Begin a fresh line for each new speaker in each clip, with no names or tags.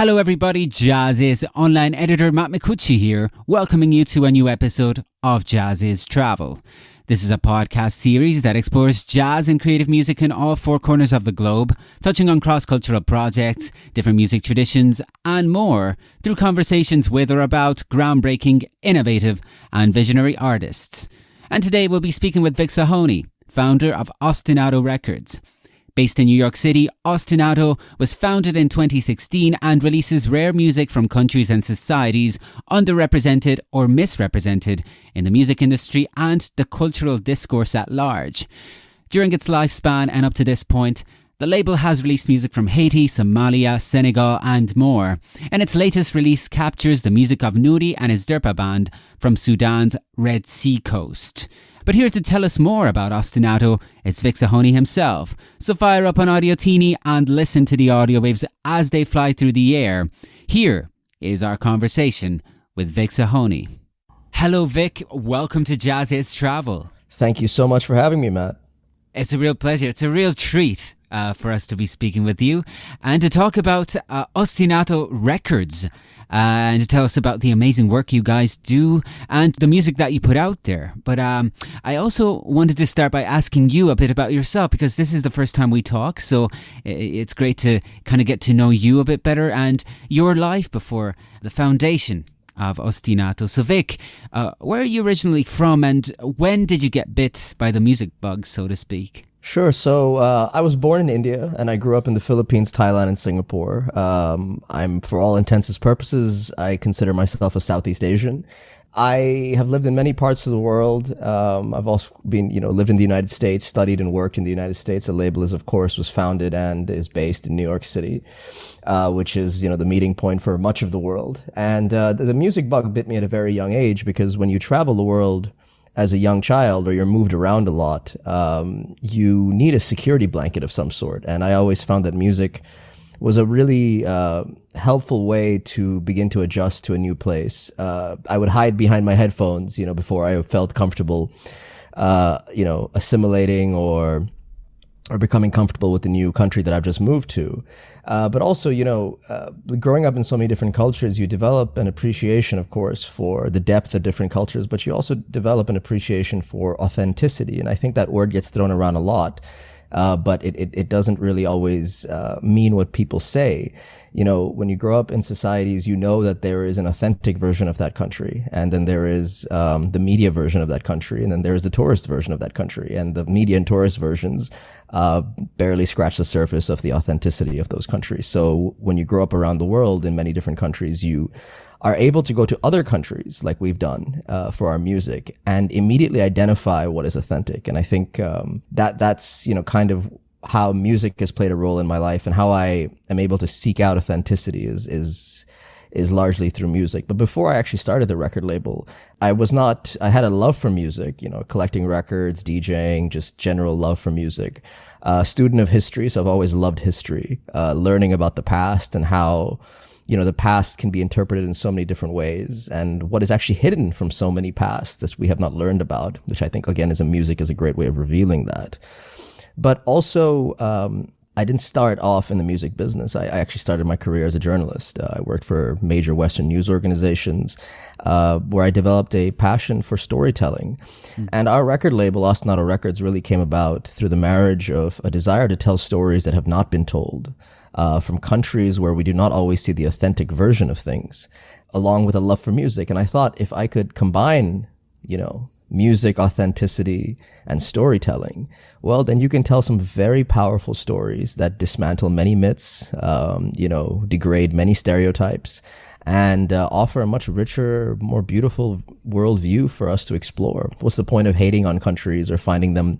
Hello everybody, Jazziz, online editor Matt Micucci here, welcoming you to a new episode of Jazziz Travel. This is a podcast series that explores jazz and creative music in all four corners of the globe, touching on cross-cultural projects, different music traditions, and more, through conversations with or about groundbreaking, innovative, and visionary artists. And today we'll be speaking with Vik Sohonie, founder of Ostinato Records. Based in New York City, Ostinato was founded in 2016 and releases rare music from countries and societies underrepresented or misrepresented in the music industry and the cultural discourse at large. During its lifespan and up to this point, the label has released music from Haiti, Somalia, Senegal and more. And its latest release captures the music of Noori His Derpa Band from Sudan's Red Sea coast. But here to tell us more about Ostinato is Vik Sohonie himself. So fire up an Audio Teeny and listen to the audio waves as they fly through the air. Here is our conversation with Vik Sohonie. Hello Vik, welcome to Jazziz Travel.
Thank you so much for having me, Matt.
It's a real pleasure. It's a real treat for us to be speaking with you and to talk about Ostinato Records. And to tell us about the amazing work you guys do and the music that you put out there. But I also wanted to start by asking you a bit about yourself, because this is the first time we talk, so it's great to kind of get to know you a bit better and your life before the foundation of Ostinato. So Vik, where are you originally from and when did you get bit by the music bug, so to speak?
Sure. So I was born in India and I grew up in the Philippines, Thailand, and Singapore. I'm, for all intents and purposes, I consider myself a Southeast Asian. I have lived in many parts of the world. I've also been, lived in the United States, studied and worked in the United States. The label is, of course, was founded and is based in New York City, which is, the meeting point for much of the world. And the music bug bit me at a very young age, because when you travel the world as a young child, or you're moved around a lot, you need a security blanket of some sort. And I always found that music was a really helpful way to begin to adjust to a new place. I would hide behind my headphones, before I felt comfortable, assimilating or becoming comfortable with the new country that I've just moved to. But also, growing up in so many different cultures, you develop an appreciation, of course, for the depth of different cultures, but you also develop an appreciation for authenticity. And I think that word gets thrown around a lot, but it doesn't really always mean what people say. When you grow up in societies, you know that there is an authentic version of that country, and then there is the media version of that country, and then there is the tourist version of that country. And the media and tourist versions barely scratch the surface of the authenticity of those countries. So when you grow up around the world in many different countries, you are able to go to other countries like we've done for our music and immediately identify what is authentic. And I think that's kind of how music has played a role in my life, and how I am able to seek out authenticity is largely through music. But before I actually started the record label, I had a love for music, collecting records, DJing, just general love for music. Student of history, so I've always loved history, learning about the past and how, the past can be interpreted in so many different ways, and what is actually hidden from so many pasts that we have not learned about, which I think, again, music is a great way of revealing that. But also, I didn't start off in the music business. I actually started my career as a journalist. I worked for major Western news organizations, where I developed a passion for storytelling. And our record label, Ostinato Records, really came about through the marriage of a desire to tell stories that have not been told, from countries where we do not always see the authentic version of things, along with a love for music. And I thought, if I could combine, music, authenticity, and storytelling, well, then you can tell some very powerful stories that dismantle many myths, degrade many stereotypes, and offer a much richer, more beautiful worldview for us to explore. What's the point of hating on countries or finding them,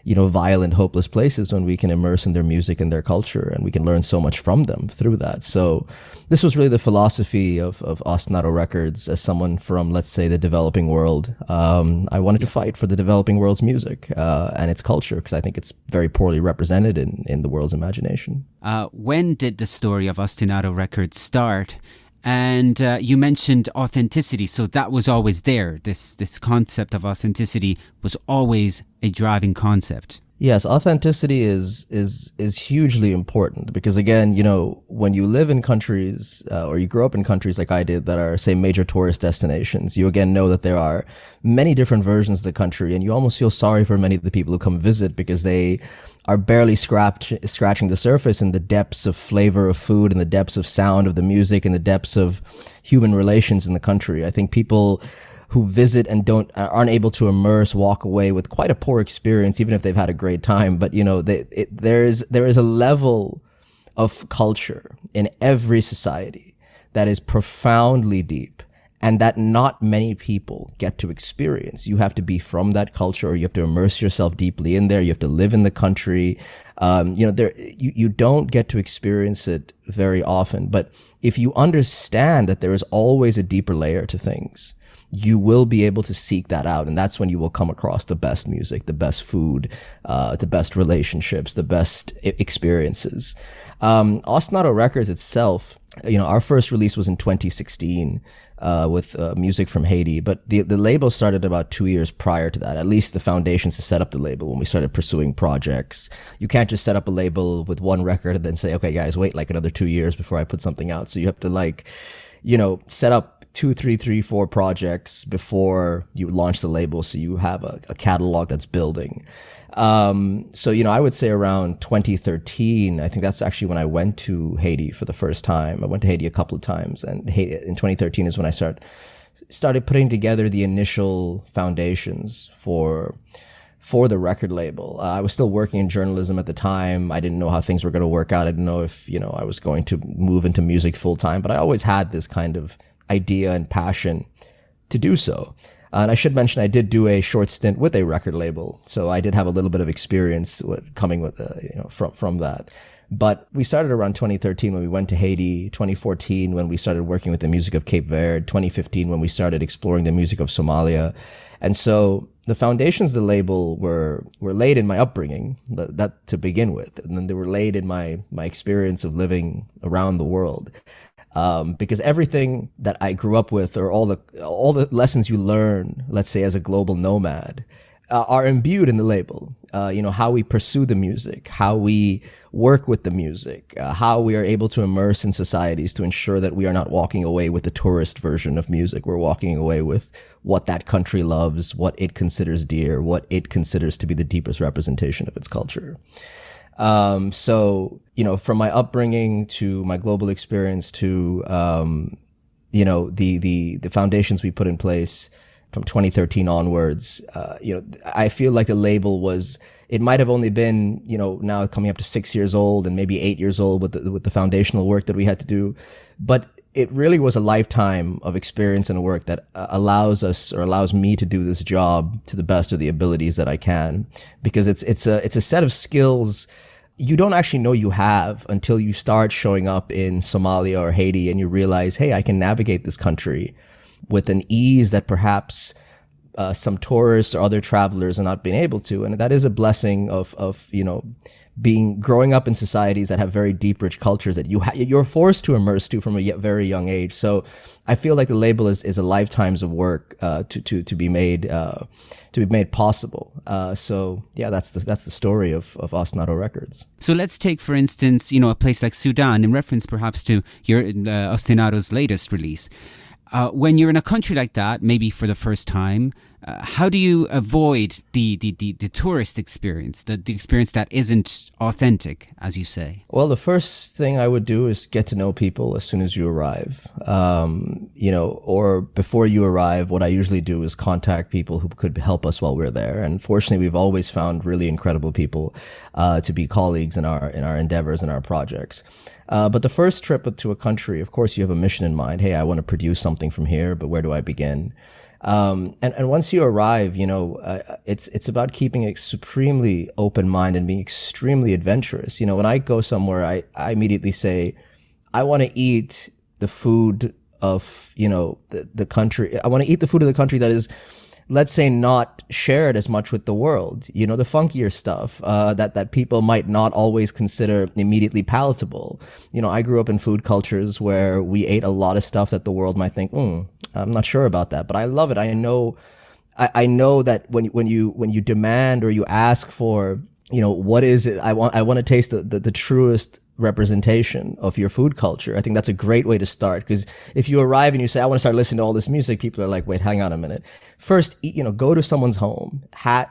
violent, hopeless places, when we can immerse in their music and their culture, and we can learn so much from them through that? So this was really the philosophy of Ostinato Records as someone from, let's say, the developing world. I wanted to fight for the developing world's music and its culture, because I think it's very poorly represented in the world's imagination.
When did the story of Ostinato Records start? And you mentioned authenticity, so that was always there. This concept of authenticity was always a driving concept.
Yes, authenticity is hugely important because again, you know, when you live in countries or you grow up in countries like I did that are, say, major tourist destinations, you again know that there are many different versions of the country, and you almost feel sorry for many of the people who come visit because they are barely scratching the surface in the depths of flavor of food and the depths of sound of the music and the depths of human relations in the country. I think people who visit and aren't able to immerse walk away with quite a poor experience, even if they've had a great time. But you know, there is a level of culture in every society that is profoundly deep and that not many people get to experience. You have to be from that culture, or you have to immerse yourself deeply in there. You have to live in the country. You don't get to experience it very often. But if you understand that there is always a deeper layer to things, you will be able to seek that out. And that's when you will come across the best music, the best food, the best relationships, the best experiences. Ostinato Records itself, you know, our first release was in 2016 with music from Haiti, but the label started about 2 years prior to that, at least the foundations to set up the label when we started pursuing projects. You can't just set up a label with one record and then say, okay, guys, wait like another 2 years before I put something out. So you have to set up 2, 3, 3, 4 projects before you launch the label, so you have a catalog that's building. So, you know, I would say around 2013, I think that's actually when I went to Haiti for the first time. I went to Haiti a couple of times, and in 2013 is when I started putting together the initial foundations for the record label. I was still working in journalism at the time. I didn't know how things were going to work out. I didn't know if, you know, I was going to move into music full time, but I always had this kind of idea and passion to do so. And I should mention, I did do a short stint with a record label, so I did have a little bit of experience from that. But we started around 2013 when we went to Haiti, 2014 when we started working with the music of Cape Verde, 2015 when we started exploring the music of Somalia. And so the foundations of the label were laid in my upbringing, that to begin with, and then they were laid in my experience of living around the world. Because everything that I grew up with, or all the lessons you learn, let's say as a global nomad, are imbued in the label. How we pursue the music, how we work with the music, how we are able to immerse in societies to ensure that we are not walking away with the tourist version of music. We're walking away with what that country loves, what it considers dear, what it considers to be the deepest representation of its culture. So, you know, from my upbringing to my global experience to, the foundations we put in place from 2013 onwards, I feel like the label it might have only been, now coming up to 6 years old and maybe 8 years old with the foundational work that we had to do. But it really was a lifetime of experience and work that allows me to do this job to the best of the abilities that I can, because it's a set of skills you don't actually know you have until you start showing up in Somalia or Haiti and you realize, hey, I can navigate this country with an ease that perhaps some tourists or other travelers are not being able to. And that is a blessing of growing up in societies that have very deep, rich cultures that you're forced to immerse to from a very young age. So I feel like the label is a lifetimes of work to be made possible. So yeah, that's the story of Ostinato Records.
So let's take, for instance, a place like Sudan, in reference perhaps to your Ostinato's latest release. When you're in a country like that, maybe for the first time, how do you avoid the tourist experience, the experience that isn't authentic, as you say?
Well, the first thing I would do is get to know people as soon as you arrive. Or before you arrive, what I usually do is contact people who could help us while we're there. And fortunately, we've always found really incredible people to be colleagues in our endeavors and our projects. But the first trip to a country, of course, you have a mission in mind. Hey, I want to produce something from here, but where do I begin? And once you arrive, it's about keeping a supremely open mind and being extremely adventurous. When I go somewhere, I immediately say, I want to eat the food of, the country. I want to eat the food of the country that is, let's say, not shared as much with the world, the funkier stuff, that people might not always consider immediately palatable. I grew up in food cultures where we ate a lot of stuff that the world might think, I'm not sure about that, but I love it. I know that when you demand or you ask for what is it? I want to taste the truest representation of your food culture. I think that's a great way to start, because if you arrive and you say, I want to start listening to all this music, people are like, wait, hang on a minute. First, go to someone's home,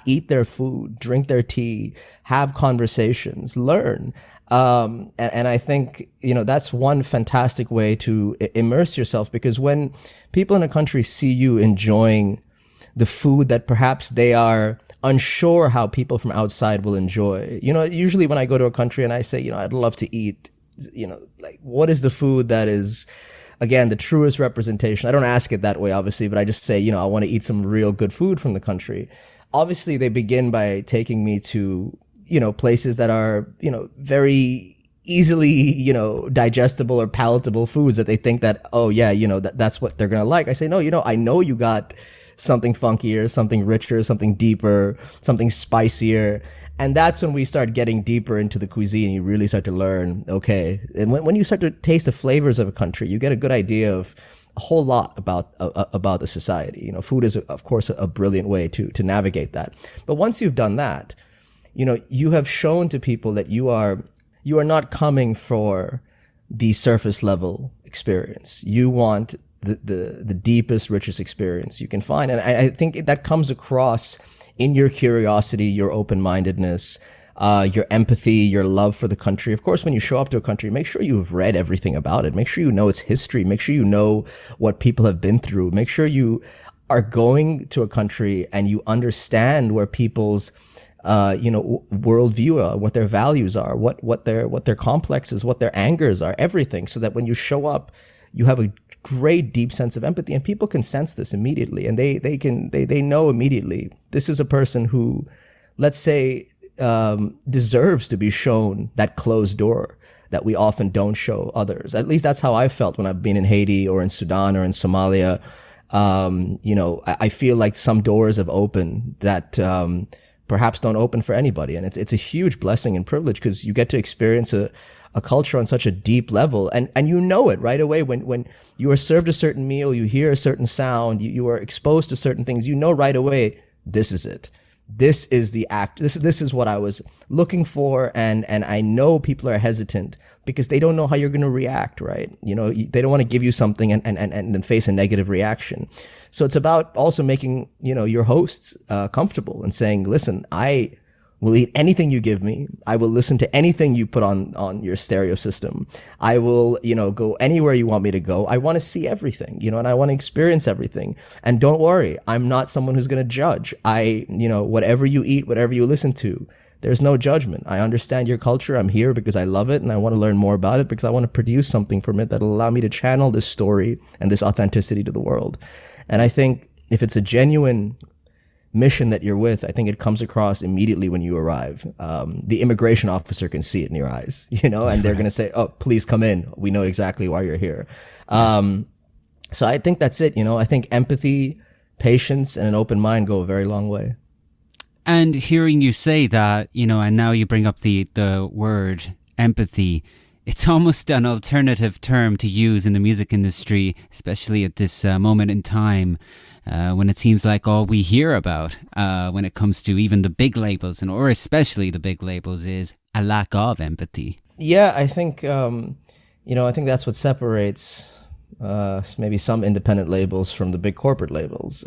eat their food, drink their tea, have conversations, learn. And I think, that's one fantastic way to immerse yourself, because when people in a country see you enjoying the food that perhaps they are unsure how people from outside will enjoy. Usually when I go to a country and I say, I'd love to eat, like, what is the food that is, again, the truest representation? I don't ask it that way, obviously, but I just say, I want to eat some real good food from the country. Obviously, they begin by taking me to, places that are, very easily, digestible or palatable foods that they think that, oh yeah, that's what they're going to like. I say, no, I know you got something funkier, something richer, something deeper, something spicier. And that's when we start getting deeper into the cuisine. You really start to learn, okay. And when you start to taste the flavors of a country, you get a good idea of a whole lot about the society. Food is, of course, a brilliant way to navigate that. But once you've done that, you have shown to people that you are not coming for the surface level experience. You want the deepest, richest experience you can find. And I think that comes across in your curiosity, your open-mindedness, your empathy, your love for the country. Of course, when you show up to a country, make sure you've read everything about it. Make sure you know its history. Make sure you know what people have been through. Make sure you are going to a country and you understand where people's worldview are, what their values are, what their complexes, what their angers are, everything, so that when you show up, you have a great deep sense of empathy, and people can sense this immediately, and they know immediately this is a person who, let's say, deserves to be shown that closed door that we often don't show others. At least that's how I felt when I've been in Haiti or in Sudan or in Somalia. I feel like some doors have opened that perhaps don't open for anybody, and it's a huge blessing and privilege, because you get to experience a culture on such a deep level, and you know it right away when you are served a certain meal, you hear a certain sound, you are exposed to certain things, you know right away, this is it. This is the act. This is what I was looking for, and I know people are hesitant because they don't know how you're going to react, right? They don't want to give you something and then face a negative reaction. So it's about also making, your hosts comfortable and saying, listen, I will eat anything you give me. I will listen to anything you put on your stereo system. I will, go anywhere you want me to go. I want to see everything, and I want to experience everything. And don't worry, I'm not someone who's going to judge. Whatever you eat, whatever you listen to, there's no judgment. I understand your culture. I'm here because I love it, and I want to learn more about it because I want to produce something from it that'll allow me to channel this story and this authenticity to the world. And I think if it's a genuine mission that you're with, I think it comes across immediately when you arrive. The immigration officer can see it in your eyes, and they're going to say, oh, please come in. We know exactly why you're here. So I think that's it. I think empathy, patience, and an open mind go a very long way.
And hearing you say that, and now you bring up the word empathy, it's almost an alternative term to use in the music industry, especially at this moment in time. When it seems like all we hear about when it comes to even the big labels, or especially the big labels, is a lack of empathy.
Yeah, I think, I think that's what separates maybe some independent labels from the big corporate labels.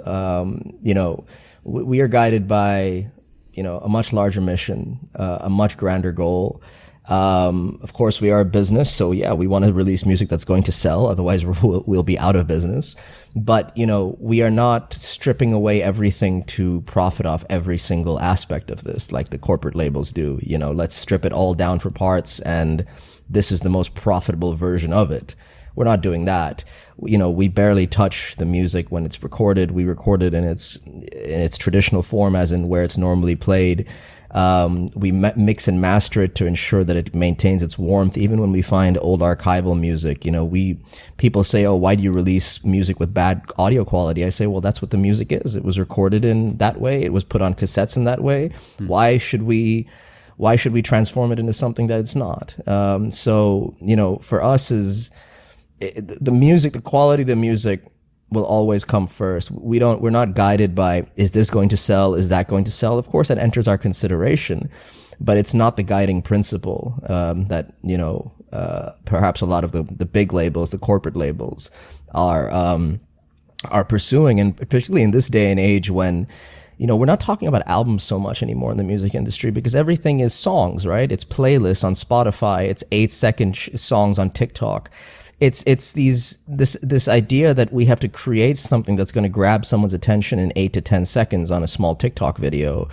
We are guided by, a much larger mission, a much grander goal. Of course, we are a business, so yeah, we want to release music that's going to sell. Otherwise, we'll be out of business. But we are not stripping away everything to profit off every single aspect of this, like the corporate labels do. Let's strip it all down for parts, and this is the most profitable version of it. We're not doing that. We barely touch the music when it's recorded. We record it in its traditional form, as in where it's normally played. We mix and master it to ensure that it maintains its warmth. Even when we find old archival music, people say, oh, why do you release music with bad audio quality? I say, well, that's what the music is. It was recorded in that way. It was put on cassettes in that way. Why should we transform it into something that it's not? For us the music, the quality of the music will always come first. We're not guided by, is this going to sell? Is that going to sell? Of course, that enters our consideration. but it's not the guiding principle that, perhaps a lot of the big labels, the corporate labels, are pursuing. And particularly in this day and age when, we're not talking about albums so much anymore in the music industry, because everything is songs, right? It's playlists on Spotify. It's 8-second songs on TikTok. It's this idea that we have to create something that's going to grab someone's attention in 8 to 10 seconds on a small TikTok video.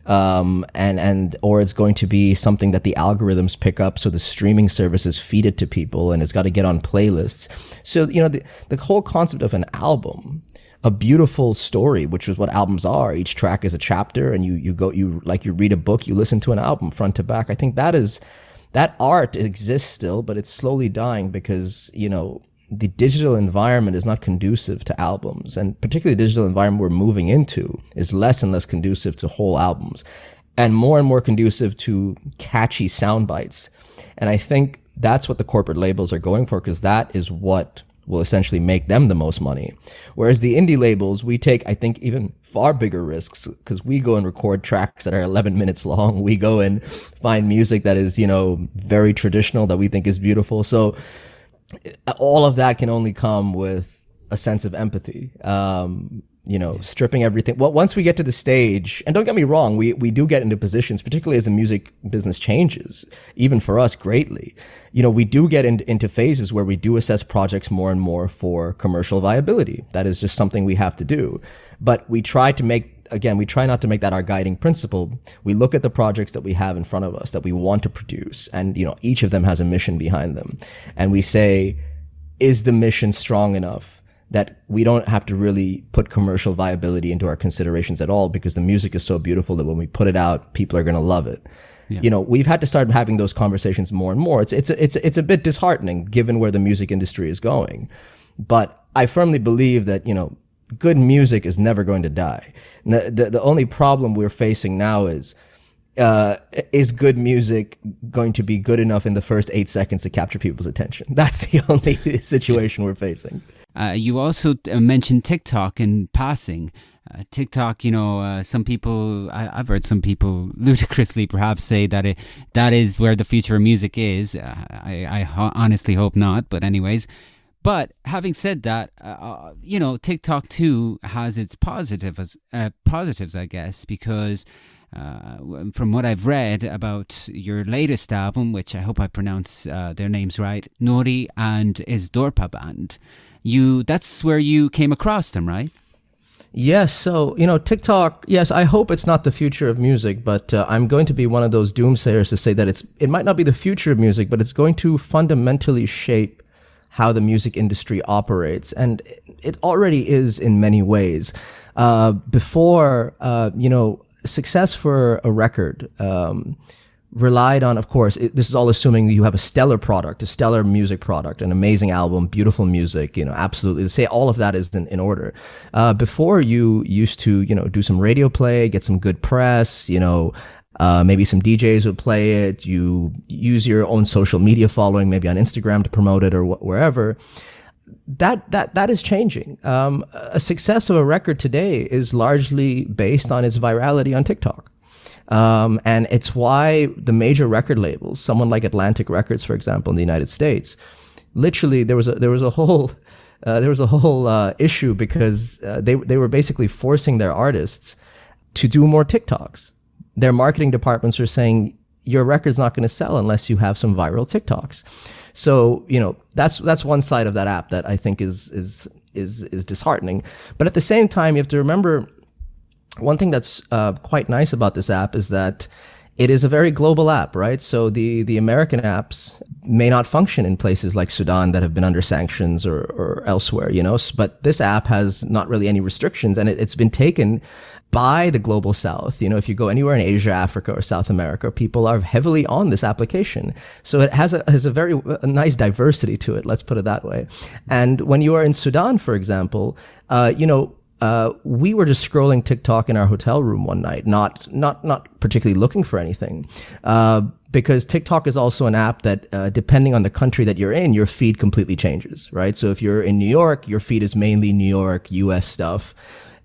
Or it's going to be something that the algorithms pick up, so the streaming services feed it to people, and it's got to get on playlists. So, the whole concept of an album, a beautiful story, which is what albums are. Each track is a chapter, and you read a book, you listen to an album front to back. I think that art exists still, but it's slowly dying because, the digital environment is not conducive to albums, and particularly the digital environment we're moving into is less and less conducive to whole albums and more conducive to catchy sound bites. And I think that's what the corporate labels are going for, because that is what will essentially make them the most money. Whereas the indie labels, we take, I think, even far bigger risks, because we go and record tracks that are 11 minutes long. We go and find music that is, very traditional, that we think is beautiful. So all of that can only come with a sense of empathy. Stripping everything. Well, once we get to the stage, and don't get me wrong, we do get into positions, particularly as the music business changes, even for us greatly. We do get into phases where we do assess projects more and more for commercial viability. That is just something we have to do. But we try not to make that our guiding principle. We look at the projects that we have in front of us that we want to produce, and, each of them has a mission behind them. And we say, is the mission strong enough that we don't have to really put commercial viability into our considerations at all, because the music is so beautiful that when we put it out, people are going to love it. Yeah. We've had to start having those conversations more and more. It's a bit disheartening given where the music industry is going. But I firmly believe that, good music is never going to die. The only problem we're facing now is good music going to be good enough in the first 8 seconds to capture people's attention? That's the only situation we're facing.
You also mentioned TikTok in passing. TikTok, some people, I've heard some people ludicrously perhaps say that that is where the future of music is. I honestly hope not, but anyways. But having said that, TikTok too has its positives, I guess, because from what I've read about your latest album, which I hope I pronounce their names right, Noori His Derpa Band, that's where you came across them, right?
Yes. So, TikTok, yes, I hope it's not the future of music, but I'm going to be one of those doomsayers to say that it might not be the future of music, but it's going to fundamentally shape how the music industry operates. And it already is in many ways. Before, success for a record relied on, of course, this is all assuming you have a stellar product, a stellar music product, an amazing album, beautiful music, absolutely. Say all of that is in order. Before, you used to, do some radio play, get some good press, maybe some DJs would play it. You use your own social media following, maybe on Instagram to promote it or wherever. That is changing. A success of a record today is largely based on its virality on TikTok. And it's why the major record labels, someone like Atlantic Records, for example, in the United States, literally there was a whole issue because they were basically forcing their artists to do more TikToks. Their marketing departments are saying your record's not going to sell unless you have some viral TikToks. So, that's one side of that app that I think is disheartening. But at the same time, you have to remember one thing that's quite nice about this app is that it is a very global app, right? So the American apps may not function in places like Sudan that have been under sanctions or elsewhere, but this app has not really any restrictions, and it's been taken by the global south. If you go anywhere in Asia, Africa, or South America, people are heavily on this application. So it has a very nice diversity to it, let's put it that way. And when you are in Sudan, for example, we were just scrolling TikTok in our hotel room one night, not particularly looking for anything, because TikTok is also an app that, depending on the country that you're in, your feed completely changes, right? So if you're in New York, your feed is mainly New York, US stuff.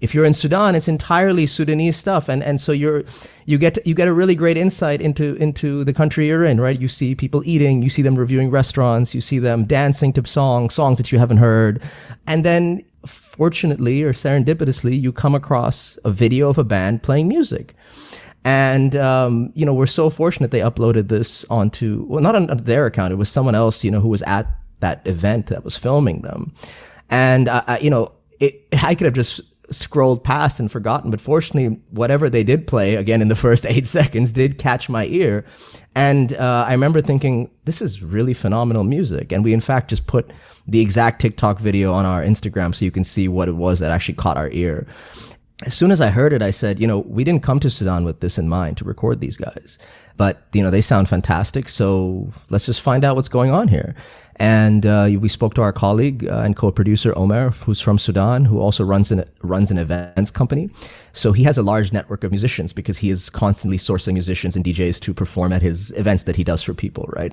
If you're in Sudan, it's entirely Sudanese stuff, and so you get a really great insight into the country you're in, right? You see people eating, you see them reviewing restaurants, you see them dancing to songs that you haven't heard, and then fortunately or serendipitously, you come across a video of a band playing music. And, we're so fortunate they uploaded this onto, well, not on their account. It was someone else, who was at that event that was filming them. And, I could have just scrolled past and forgotten, but fortunately, whatever they did play, again, in the first 8 seconds, did catch my ear. And, I remember thinking, this is really phenomenal music. And we, in fact, just put the exact TikTok video on our Instagram so you can see what it was that actually caught our ear. As soon as I heard it, I said, we didn't come to Sudan with this in mind to record these guys, but, they sound fantastic. So let's just find out what's going on here. And we spoke to our colleague and co-producer Omer, who's from Sudan, who also runs an events company. So he has a large network of musicians because he is constantly sourcing musicians and DJs to perform at his events that he does for people, right?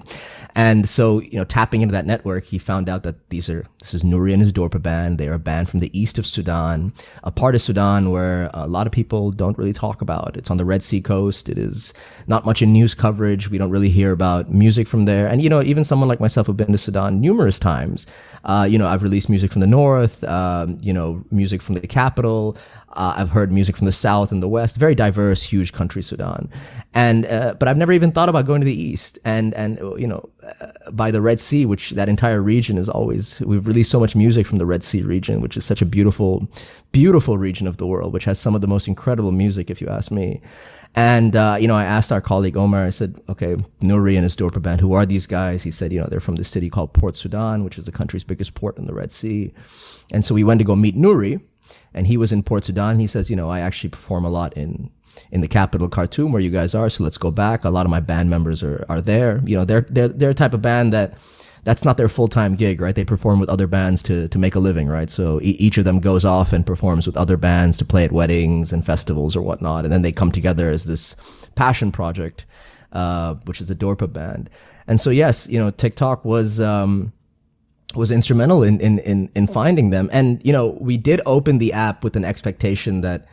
And so, tapping into that network, he found out that this is Noori His Derpa Band. They are a band from the east of Sudan, a part of Sudan where a lot of people don't really talk about. It's on the Red Sea coast. It is not much in news coverage. We don't really hear about music from there. And, even someone like myself who've been to Sudan numerous times, I've released music from the north, music from the capital. I've heard music from the south and the west, very diverse, huge country, Sudan. And, but I've never even thought about going to the east and, by the Red Sea, which that entire region is we've released so much music from the Red Sea region, which is such a beautiful, beautiful region of the world, which has some of the most incredible music, if you ask me. And, I asked our colleague Omar, I said, okay, Noori and His Derpa Band, who are these guys? He said, they're from this city called Port Sudan, which is the country's biggest port in the Red Sea. And so we went to go meet Noori. And he was in Port Sudan. He says, I actually perform a lot in the capital, Khartoum, where you guys are. So let's go back. A lot of my band members are there. They're a type of band that's not their full-time gig, right? They perform with other bands to make a living, right? So each of them goes off and performs with other bands to play at weddings and festivals or whatnot. And then they come together as this passion project, which is the Derpa Band. And so, yes, TikTok was instrumental in finding them. And, we did open the app with an expectation that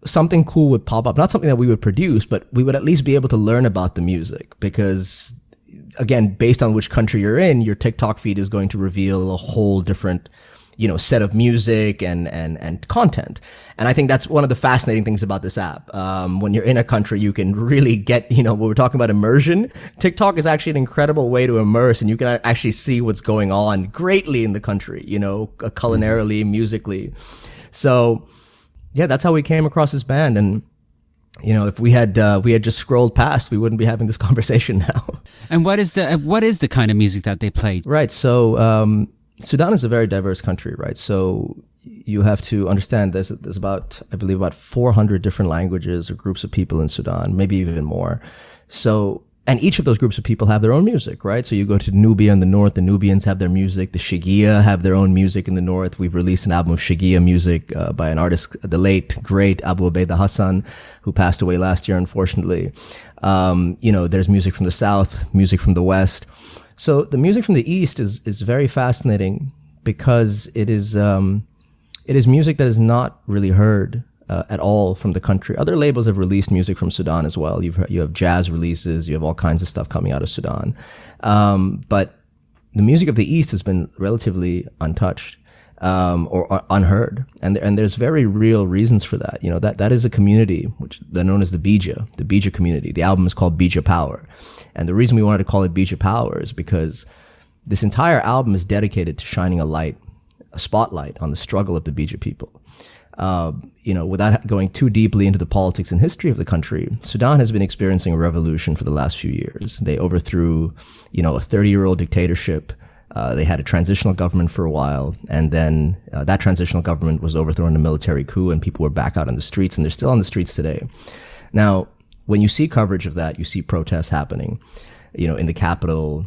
something cool would pop up, not something that we would produce, but we would at least be able to learn about the music because, again, based on which country you're in, your TikTok feed is going to reveal a whole different, set of music and content. And I think that's one of the fascinating things about this app. When you're in a country, you can really get, when we're talking about immersion, TikTok is actually an incredible way to immerse, and you can actually see what's going on greatly in the country, culinarily, musically. So yeah, that's how we came across this band. And, if we had just scrolled past, we wouldn't be having this conversation now. And what is the kind of music that they play? Right. So, Sudan is a very diverse country, right? So you have to understand there's about, I believe, about 400 different languages or groups of people in Sudan, maybe even more. So, and each of those groups of people have their own music, right? So you go to Nubia in the north, the Nubians have their music. The Shigea have their own music in the north. We've released an album of Shigea music by an artist, the late, great Abu Ubaidah Hassan, who passed away last year, unfortunately. There's music from the south, music from the west. So the music from the East is very fascinating because it is music that is not really heard at all from the country. Other labels have released music from Sudan as well. You have jazz releases, you have all kinds of stuff coming out of Sudan. But the music of the East has been relatively untouched or unheard, and there's very real reasons for that. That is a community which they're known as the Beja community. The album is called Beja Power. And the reason we wanted to call it Beja Power is because this entire album is dedicated to shining a spotlight on the struggle of the Beja people. Without going too deeply into the politics and history of the country, Sudan has been experiencing a revolution for the last few years. They overthrew, a 30-year-old dictatorship. They had a transitional government for a while, and then that transitional government was overthrown in a military coup, and people were back out on the streets, and they're still on the streets today. Now, when you see coverage of that, you see protests happening, in the capital,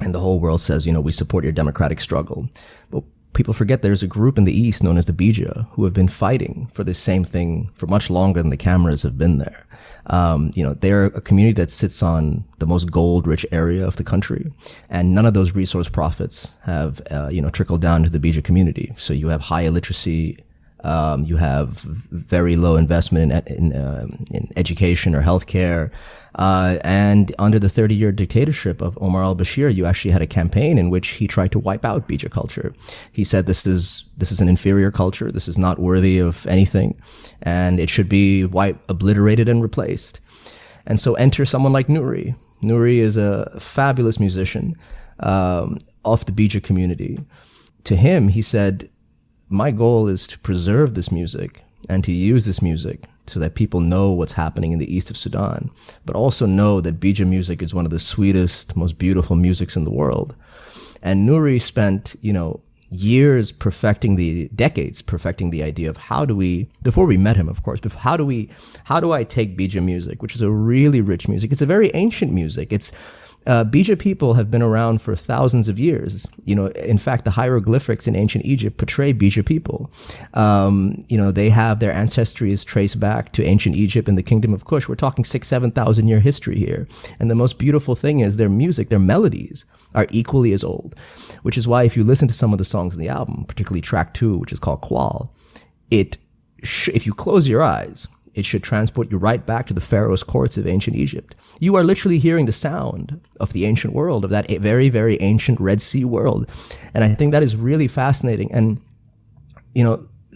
and the whole world says, we support your democratic struggle. But people forget there's a group in the East known as the Beja who have been fighting for the same thing for much longer than the cameras have been there. They're a community that sits on the most gold-rich area of the country, and none of those resource profits have, trickled down to the Beja community. So you have high illiteracy, You have very low investment in education or healthcare. And under the 30-year dictatorship of Omar al-Bashir, you actually had a campaign in which he tried to wipe out Beja culture. He said this is an inferior culture. This is not worthy of anything, and it should be obliterated and replaced. And so enter someone like Noori. Noori is a fabulous musician of the Beja community. To him, he said, my goal is to preserve this music and to use this music so that people know what's happening in the east of Sudan, but also know that Beja music is one of the sweetest, most beautiful musics in the world. And Noori spent, decades perfecting the idea of how do we, before we met him, of course, but how do I take Beja music, which is a really rich music. It's a very ancient music. Beja people have been around for thousands of years. In fact, the hieroglyphics in ancient Egypt portray Beja people. They have their ancestry is traced back to ancient Egypt and the kingdom of Kush. We're talking 7,000 year history here. And the most beautiful thing is their music, their melodies are equally as old, which is why if you listen to some of the songs in the album, particularly track 2, which is called Qual, if you close your eyes, it should transport you right back to the pharaoh's courts of ancient Egypt. You are literally hearing the sound of the ancient world, of that very, very ancient Red Sea world. And I think that is really fascinating. And,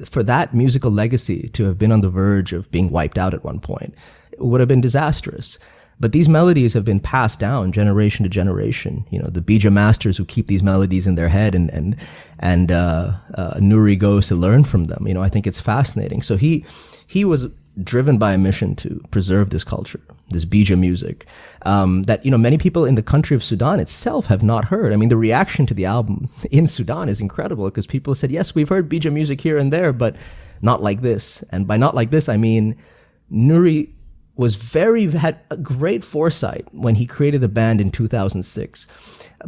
for that musical legacy to have been on the verge of being wiped out at one point, it would have been disastrous. But these melodies have been passed down generation to generation. The Beja masters who keep these melodies in their head and Noori goes to learn from them. I think it's fascinating. So he was driven by a mission to preserve this culture, this Beja music, that, many people in the country of Sudan itself have not heard. I mean, the reaction to the album in Sudan is incredible because people said, yes, we've heard Beja music here and there, but not like this. And by not like this, I mean, Noori had a great foresight when he created the band in 2006,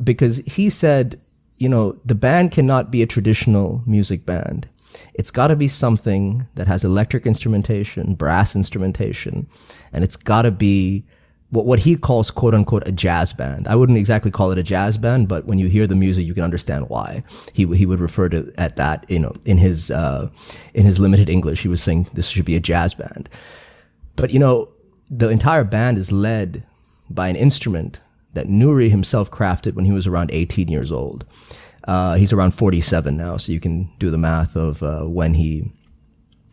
because he said, the band cannot be a traditional music band. It's got to be something that has electric instrumentation, brass instrumentation, and it's got to be what he calls, quote unquote, a jazz band. I wouldn't exactly call it a jazz band, but when you hear the music, you can understand why he would refer to at that. In his limited English, he was saying this should be a jazz band. But the entire band is led by an instrument that Noori himself crafted when he was around 18 years old. He's around 47 now, so you can do the math of when he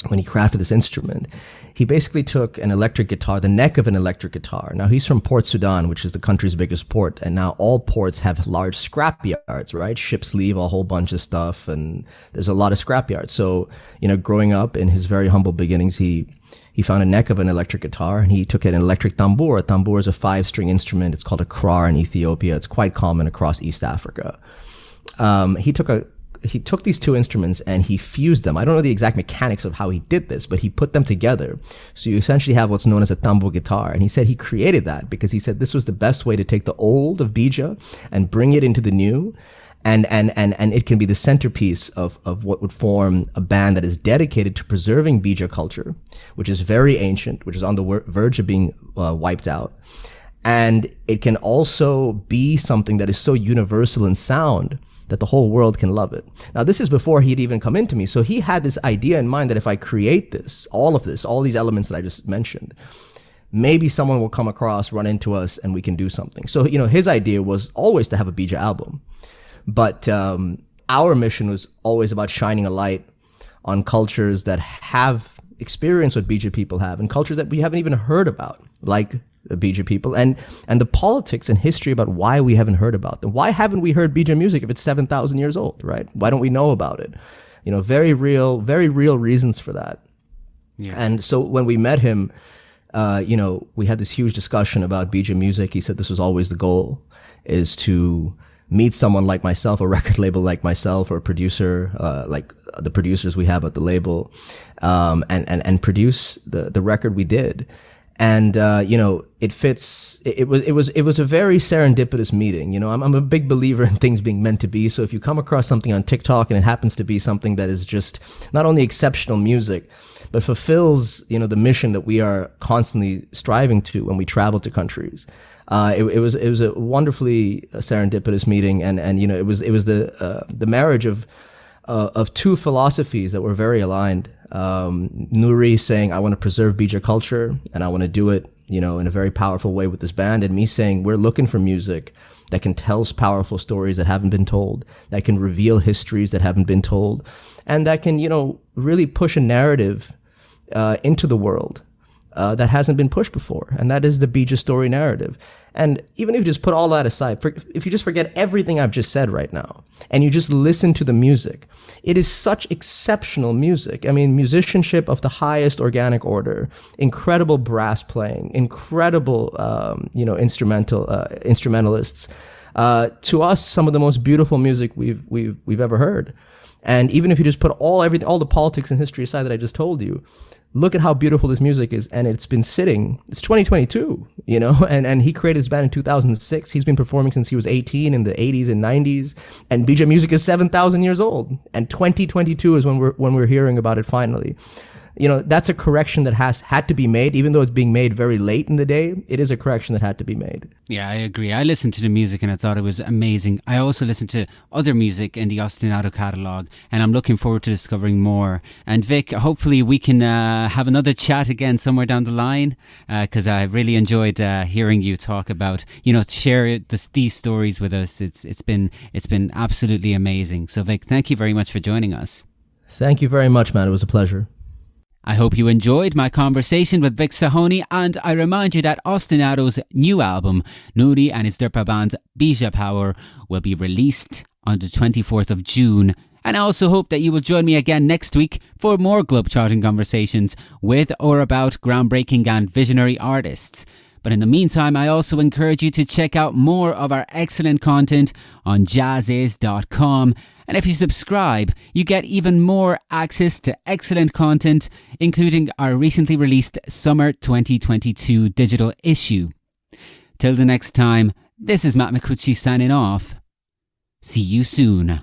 crafted this instrument. He basically took an electric guitar, the neck of an electric guitar. Now, he's from Port Sudan, which is the country's biggest port, and now all ports have large scrap yards, right? Ships leave a whole bunch of stuff, and there's a lot of scrap yards. So, growing up in his very humble beginnings, he found a neck of an electric guitar, and he took an electric tambour. A tambour is a 5-string instrument. It's called a krar in Ethiopia. It's quite common across East Africa. He took these two instruments and he fused them. I don't know the exact mechanics of how he did this, but he put them together. So you essentially have what's known as a tambour guitar. And he said he created that because he said this was the best way to take the old of Beja and bring it into the new. And it can be the centerpiece of what would form a band that is dedicated to preserving Beja culture, which is very ancient, which is on the verge of being wiped out. And it can also be something that is so universal in sound that the whole world can love it. Now, this is before he'd even come into me. So he had this idea in mind that if I create all these elements that I just mentioned, maybe someone will come across, run into us, and we can do something. So, his idea was always to have a Beja album. But our mission was always about shining a light on cultures that have experienced what Beja people have and cultures that we haven't even heard about, like the Beja people, and the politics and history about why we haven't heard about them. Why haven't we heard Beja music if it's 7,000 years old, right? Why don't we know about it? Very real reasons for that. Yeah. And so when we met him, we had this huge discussion about Beja music. He said this was always the goal, is to meet someone like myself, a record label like myself, or a producer, like the producers we have at the label, and produce the record we did. And, it fits, it was a very serendipitous meeting. I'm a big believer in things being meant to be. So if you come across something on TikTok and it happens to be something that is just not only exceptional music, but fulfills, the mission that we are constantly striving to when we travel to countries. It was a wonderfully serendipitous meeting. And, it was the marriage of of two philosophies that were very aligned. Noori saying, I want to preserve Beja culture and I want to do it, in a very powerful way with this band. And me saying, we're looking for music that can tell powerful stories that haven't been told, that can reveal histories that haven't been told, and that can, really push a narrative into the world that hasn't been pushed before. And that is the Beja story narrative. And even if you just put all that aside, if you just forget everything I've just said right now, and you just listen to the music, it is such exceptional music. I mean, musicianship of the highest organic order, incredible brass playing, incredible, instrumentalists. To us, some of the most beautiful music we've ever heard. And even if you just put all the politics and history aside that I just told you, look at how beautiful this music is. And it's been sitting, it's 2022, and he created his band in 2006. He's been performing since he was 18 in the 80s and 90s. And Beja music is 7,000 years old. And 2022 is when we're hearing about it finally. That's a correction that had to be made, even though it's being made very late in the day. It is a correction that had to be made.
Yeah, I agree. I listened to the music and I thought it was amazing. I also listened to other music in the Ostinato catalogue, and I'm looking forward to discovering more. And Vik, hopefully we can have another chat again somewhere down the line, because I really enjoyed hearing you talk about, share these stories with us. It's been absolutely amazing. So Vik, thank you very much for joining us.
Thank you very much, man. It was a pleasure.
I hope you enjoyed my conversation with Vik Sohonie, and I remind you that Ostinato's new album, Noori His Derpa Band, Beja Power, will be released on the 24th of June. And I also hope that you will join me again next week for more globe-trotting conversations with or about groundbreaking and visionary artists. But in the meantime, I also encourage you to check out more of our excellent content on Jazziz.com. And if you subscribe, you get even more access to excellent content, including our recently released Summer 2022 digital issue. Till the next time, this is Matt Micucci signing off. See you soon.